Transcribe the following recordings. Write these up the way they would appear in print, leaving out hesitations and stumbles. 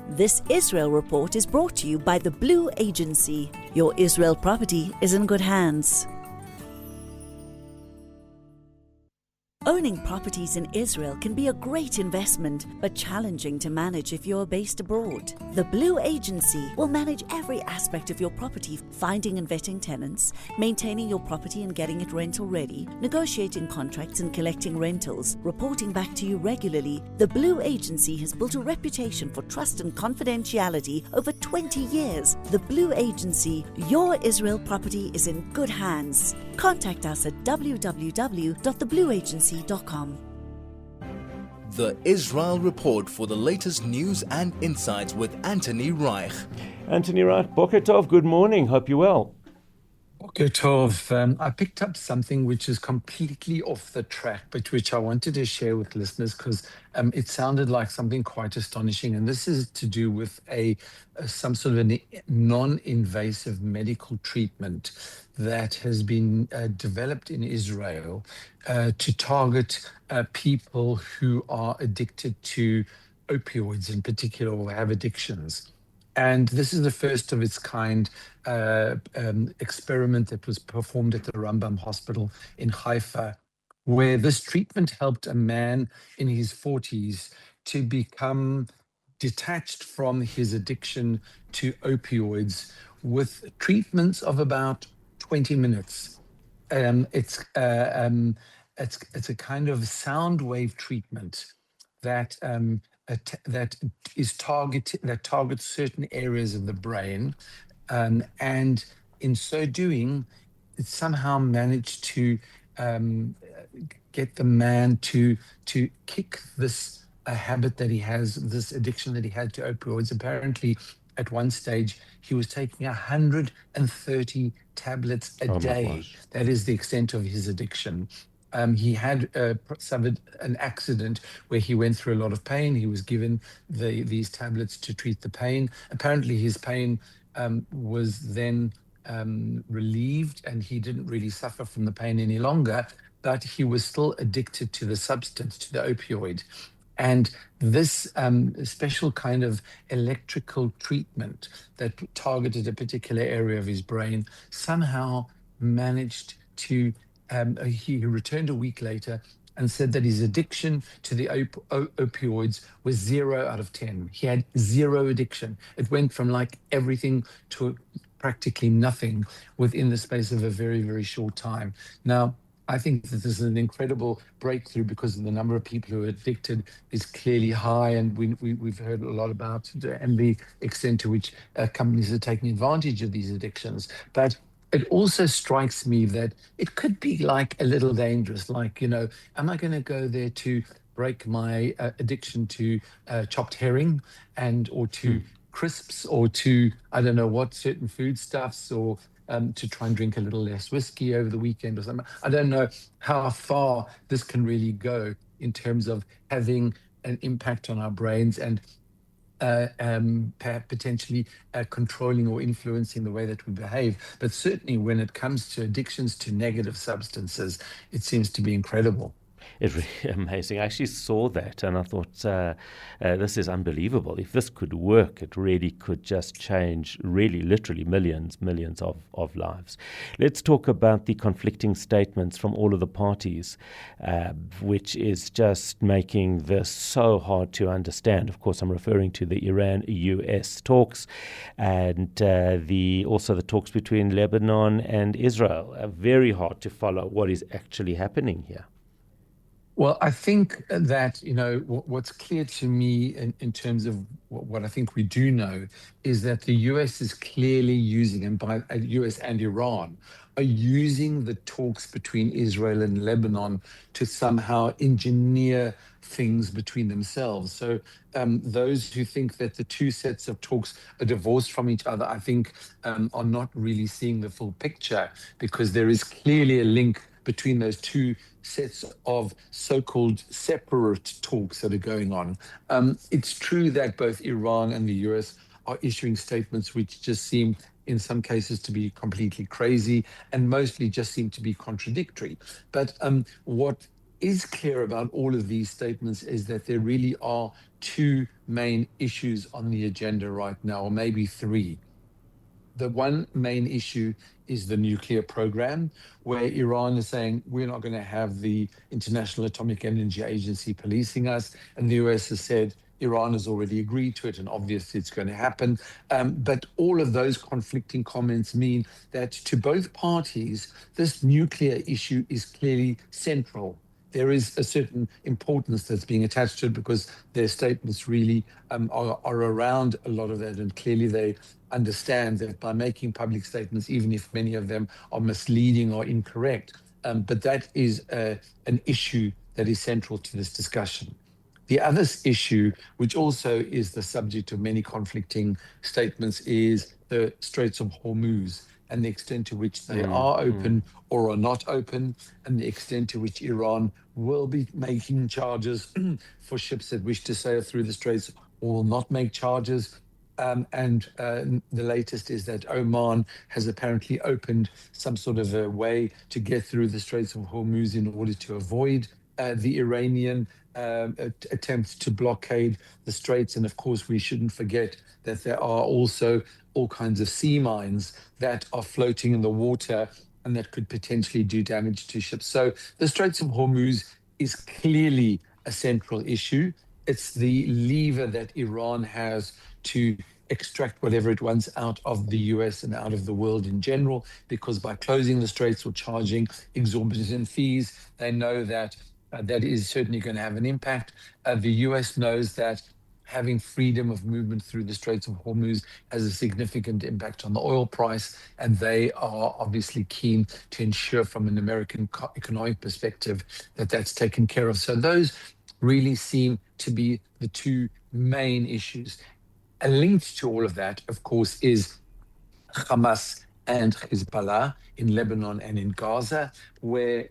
This Israel report is brought to you by the Blue Agency. Your Israel property is in good hands. Owning properties in Israel can be a great investment, but challenging to manage if you're based abroad. The Blue Agency will manage every aspect of your property, finding and vetting tenants, maintaining your property and getting it rental ready, negotiating contracts and collecting rentals, reporting back to you regularly. The Blue Agency has built a reputation for trust and confidentiality over 20 years. The Blue Agency, your Israel property is in good hands. Contact us at www.theblueagency.com. The Israel Report for the latest news and insights with Anthony Reich. Anthony Reich, Boker Tov, good morning. Hope you're well. Boker Tov. I picked up something which is completely off the track, but which I wanted to share with listeners because it sounded like something quite astonishing. And this is to do with some sort of a non-invasive medical treatment that has been developed in Israel to target people who are addicted to opioids in particular or have addictions. And this is the first of its kind experiment that was performed at the Rambam Hospital in Haifa, where this treatment helped a man in his 40s to become detached from his addiction to opioids with treatments of about 20 minutes. It's a kind of sound wave treatment that targets certain areas of the brain, and in so doing, it somehow managed to get the man to kick this habit that he has, this addiction that he had to opioids. Apparently, at one stage, he was taking 130 tablets a day. That is the extent of his addiction. He had suffered an accident where he went through a lot of pain. He was given these tablets to treat the pain. Apparently, his pain was then relieved, and he didn't really suffer from the pain any longer, but he was still addicted to the substance, to the opioid. And this special kind of electrical treatment that targeted a particular area of his brain somehow managed to, he returned a week later and said that his addiction to the opioids was 0 out of 10. He had zero addiction. It went from like everything to practically nothing within the space of a very, very short time. Now, I think that this is an incredible breakthrough because the number of people who are addicted is clearly high, and we've heard a lot about it and the extent to which companies are taking advantage of these addictions. But it also strikes me that it could be like a little dangerous, like, am I going to go there to break my addiction to chopped herring or to crisps or to, I don't know what, certain foodstuffs, or to try and drink a little less whiskey over the weekend or something. I don't know how far this can really go in terms of having an impact on our brains and potentially controlling or influencing the way that we behave. But certainly when it comes to addictions to negative substances, it seems to be incredible. It's really amazing. I actually saw that and I thought, this is unbelievable. If this could work, it really could just change, really, literally millions of lives. Let's talk about the conflicting statements from all of the parties, which is just making this so hard to understand. Of course, I'm referring to the Iran-US talks and also the talks between Lebanon and Israel. Very hard to follow what is actually happening here. Well, I think that, what's clear to me in terms of what I think we do know is that the US is clearly using, and by US and Iran, are using the talks between Israel and Lebanon to somehow engineer things between themselves. So those who think that the two sets of talks are divorced from each other, I think are not really seeing the full picture, because there is clearly a link between those two sets of so-called separate talks that are going on. It's true that both Iran and the US are issuing statements which just seem, in some cases, to be completely crazy and mostly just seem to be contradictory. But what is clear about all of these statements is that there really are two main issues on the agenda right now, or maybe three. The one main issue is the nuclear program, where Iran is saying we're not going to have the International Atomic Energy Agency policing us. And the US has said Iran has already agreed to it, and obviously it's going to happen. But all of those conflicting comments mean that to both parties, this nuclear issue is clearly central. There is a certain importance that's being attached to it because their statements really are around a lot of that. And clearly they understand that by making public statements, even if many of them are misleading or incorrect, but that is an issue that is central to this discussion. The other issue, which also is the subject of many conflicting statements, is the Straits of Hormuz and the extent to which they are open or are not open, and the extent to which Iran will be making charges for ships that wish to sail through the Straits or will not make charges. The latest is that Oman has apparently opened some sort of a way to get through the Straits of Hormuz in order to avoid the Iranian attempts to blockade the straits. And of course, we shouldn't forget that there are also all kinds of sea mines that are floating in the water and that could potentially do damage to ships. So the Straits of Hormuz is clearly a central issue. It's the lever that Iran has to extract whatever it wants out of the US and out of the world in general, because by closing the straits or charging exorbitant fees, they know that that is certainly going to have an impact. The US knows that having freedom of movement through the Straits of Hormuz has a significant impact on the oil price, and they are obviously keen to ensure from an American economic perspective that that's taken care of. So those really seem to be the two main issues. Linked to all of that, of course, is Hamas and Hezbollah in Lebanon and in Gaza, where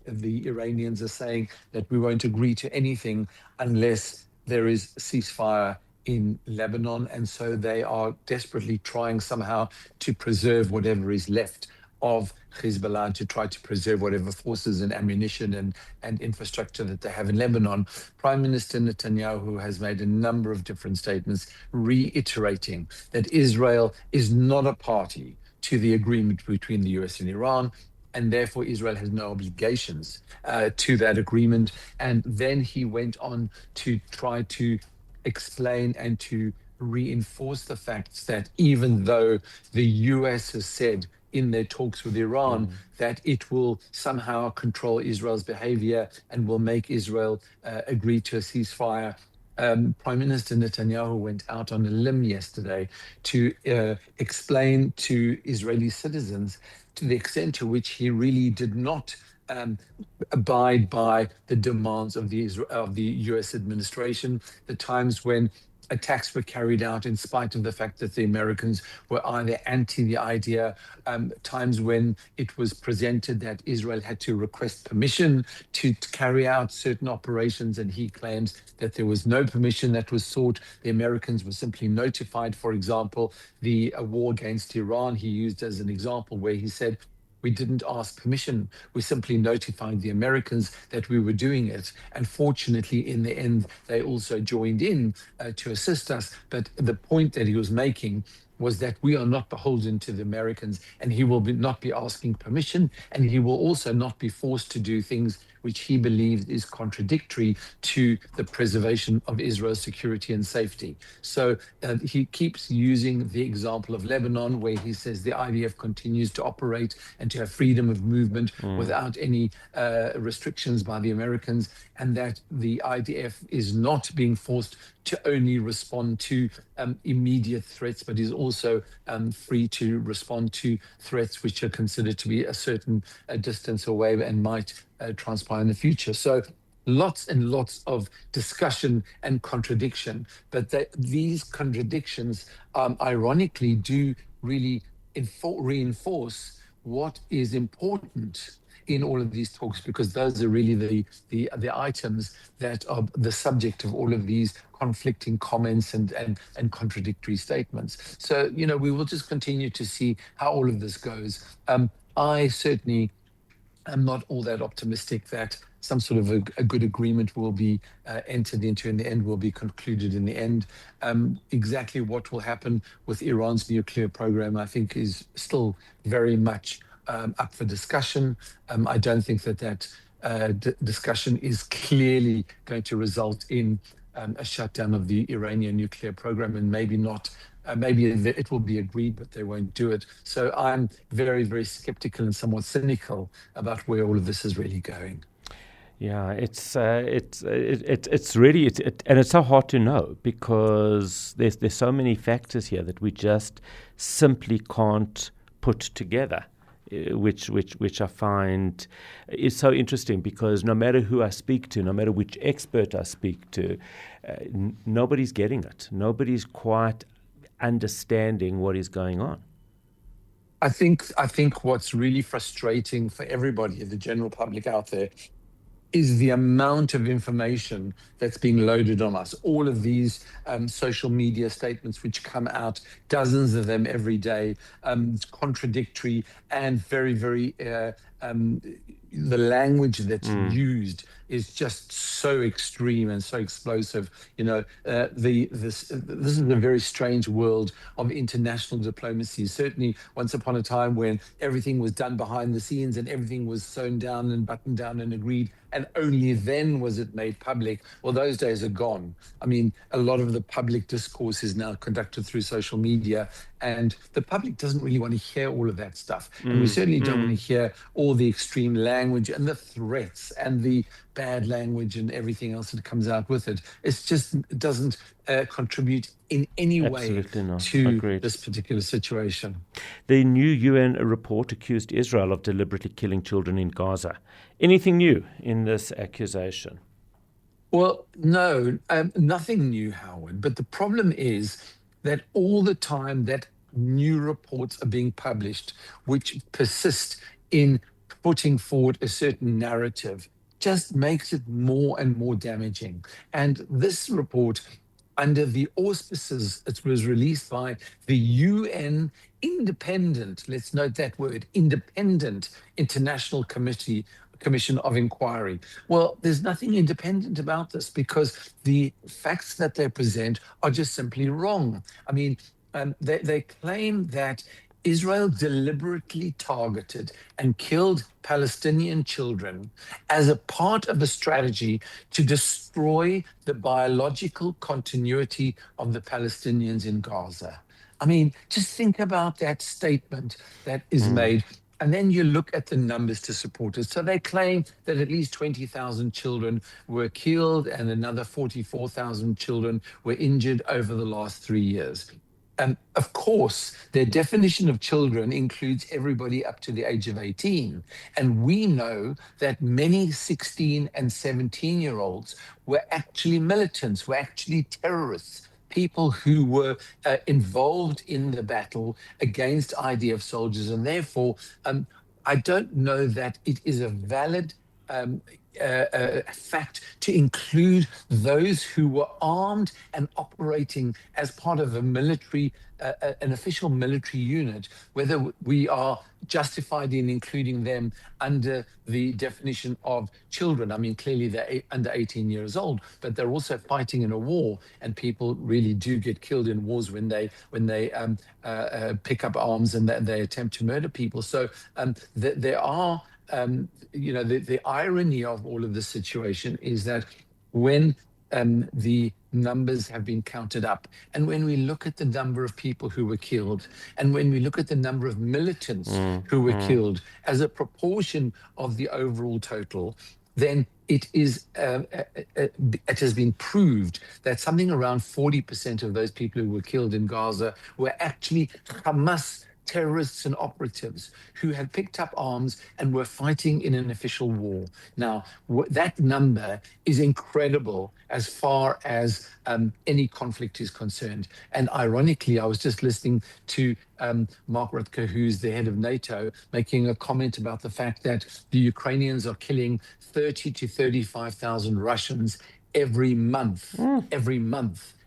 the Iranians are saying that we won't agree to anything unless there is a ceasefire in Lebanon. And so they are desperately trying somehow to preserve whatever is left of Hezbollah, to try to preserve whatever forces and ammunition and infrastructure that they have in Lebanon. Prime Minister Netanyahu has made a number of different statements reiterating that Israel is not a party to the agreement between the US and Iran, and therefore Israel has no obligations to that agreement. And then he went on to try to explain and to reinforce the facts that even though the US has said in their talks with Iran that it will somehow control Israel's behavior and will make Israel agree to a ceasefire, Prime Minister Netanyahu went out on a limb yesterday to explain to Israeli citizens to the extent to which he really did not abide by the demands of the US administration, the times when attacks were carried out in spite of the fact that the Americans were either anti the idea, times when it was presented that Israel had to request permission to carry out certain operations, and he claims that there was no permission that was sought. The Americans were simply notified. For example, the war against Iran, he used as an example where he said, we didn't ask permission. We simply notified the Americans that we were doing it. And fortunately, in the end, they also joined in to assist us. But the point that he was making was that we are not beholden to the Americans, and he will not be asking permission, and he will also not be forced to do things which he believes is contradictory to the preservation of Israel's security and safety. So he keeps using the example of Lebanon, where he says the IDF continues to operate and to have freedom of movement without any restrictions by the Americans, and that the IDF is not being forced to only respond to immediate threats, but is also free to respond to threats which are considered to be a certain distance away and might transpire in the future. So lots and lots of discussion and contradiction, but these contradictions ironically do really reinforce what is important in all of these talks, because those are really the items that are the subject of all of these conflicting comments and contradictory statements. So, we will just continue to see how all of this goes. I certainly I'm not all that optimistic that some sort of a good agreement will be entered into in the end, will be concluded in the end. Exactly what will happen with Iran's nuclear program, I think, is still very much up for discussion. I don't think that discussion is clearly going to result in a shutdown of the Iranian nuclear program, and maybe not. Maybe it will be agreed, but they won't do it. So I'm very, very skeptical and somewhat cynical about where all of this is really going. Yeah, it's really and it's so hard to know because there's so many factors here that we just simply can't put together. Which I find is so interesting, because no matter who I speak to, no matter which expert I speak to, nobody's getting it. Nobody's quite understanding what is going on. I think what's really frustrating for everybody, the general public out there, is the amount of information that's being loaded on us. All of these social media statements which come out, dozens of them every day, contradictory and very, very, the language that's used is just so extreme and so explosive. This is a very strange world of international diplomacy. Certainly, once upon a time when everything was done behind the scenes and everything was sewn down and buttoned down and agreed, and only then was it made public. Well, those days are gone. I mean, a lot of the public discourse is now conducted through social media, and the public doesn't really want to hear all of that stuff. And we certainly don't want to hear all the extreme language and the threats and the bad language and everything else that comes out with it. It doesn't contribute in any way to this particular situation. The new UN report accused Israel of deliberately killing children in Gaza. Anything new in this accusation? Well, no, nothing new, Howard. But the problem is that all the time that new reports are being published, which persist in putting forward a certain narrative, just makes it more and more damaging. And this report, under the auspices, it was released by the UN independent, let's note that word, independent International Commission of Inquiry. Well, there's nothing independent about this, because the facts that they present are just simply wrong. I mean, they claim that Israel deliberately targeted and killed Palestinian children as a part of a strategy to destroy the biological continuity of the Palestinians in Gaza. I mean, just think about that statement that is made. And then you look at the numbers to support it. So they claim that at least 20,000 children were killed and another 44,000 children were injured over the last 3 years. Of course, their definition of children includes everybody up to the age of 18. And we know that many 16 and 17-year-olds were actually militants, were actually terrorists, people who were involved in the battle against IDF soldiers. And therefore, I don't know that it is a valid fact to include those who were armed and operating as part of a military, an official military unit, whether we are justified in including them under the definition of children. I mean, clearly they're under 18 years old, but they're also fighting in a war, and people really do get killed in wars when they pick up arms and they attempt to murder people. So there are the irony of all of this situation is that when the numbers have been counted up, and when we look at the number of people who were killed, and when we look at the number of militants who were killed as a proportion of the overall total, then it has been proved that something around 40% of those people who were killed in Gaza were actually Hamas terrorists and operatives who had picked up arms and were fighting in an official war. Now, that number is incredible as far as any conflict is concerned. And ironically, I was just listening to Mark Rutte, who's the head of NATO, making a comment about the fact that the Ukrainians are killing 30 to 35,000 Russians every month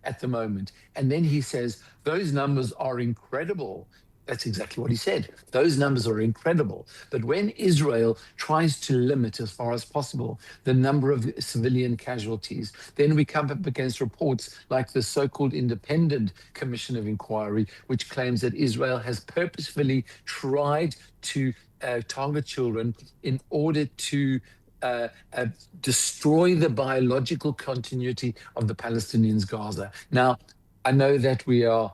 at the moment. And then he says, those numbers are incredible, That's exactly what he said. Those numbers are incredible. But when Israel tries to limit as far as possible the number of civilian casualties, then we come up against reports like the so-called Independent Commission of Inquiry, which claims that Israel has purposefully tried to target children in order to destroy the biological continuity of the Palestinians' Gaza. Now, I know that we are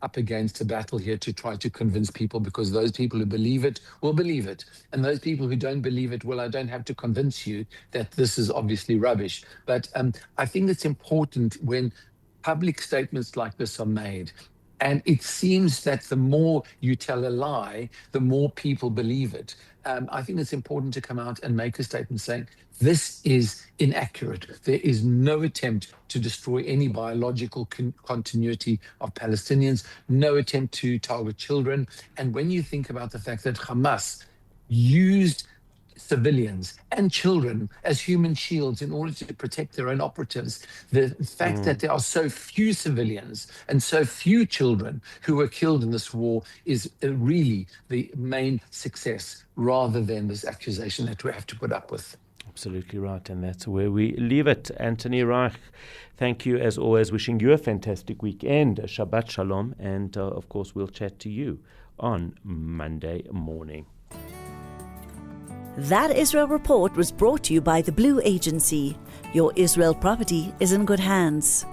up against a battle here to try to convince people, because those people who believe it will believe it. And those people who don't believe it, well, I don't have to convince you that this is obviously rubbish. But I think it's important when public statements like this are made. And it seems that the more you tell a lie, the more people believe it. I think it's important to come out and make a statement saying, this is inaccurate. There is no attempt to destroy any biological continuity of Palestinians, no attempt to target children. And when you think about the fact that Hamas used civilians and children as human shields in order to protect their own operatives, the fact that there are so few civilians and so few children who were killed in this war is really the main success, rather than this accusation that we have to put up with. Absolutely right, and that's where we leave it. Anthony Reich, thank you as always. Wishing you a fantastic weekend. Shabbat Shalom, and of course we'll chat to you on Monday morning. That Israel Report was brought to you by the Blue Agency. Your Israel property is in good hands.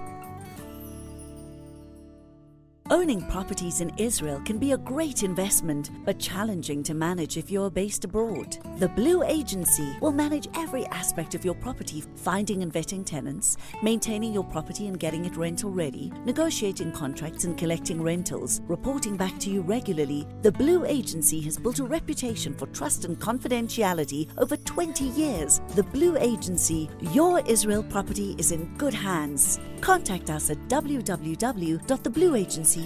Owning properties in Israel can be a great investment, but challenging to manage if you're based abroad. The Blue Agency will manage every aspect of your property, finding and vetting tenants, maintaining your property and getting it rental ready, negotiating contracts and collecting rentals, reporting back to you regularly. The Blue Agency has built a reputation for trust and confidentiality over 20 years. The Blue Agency, your Israel property is in good hands. Contact us at www.theblueagency.com.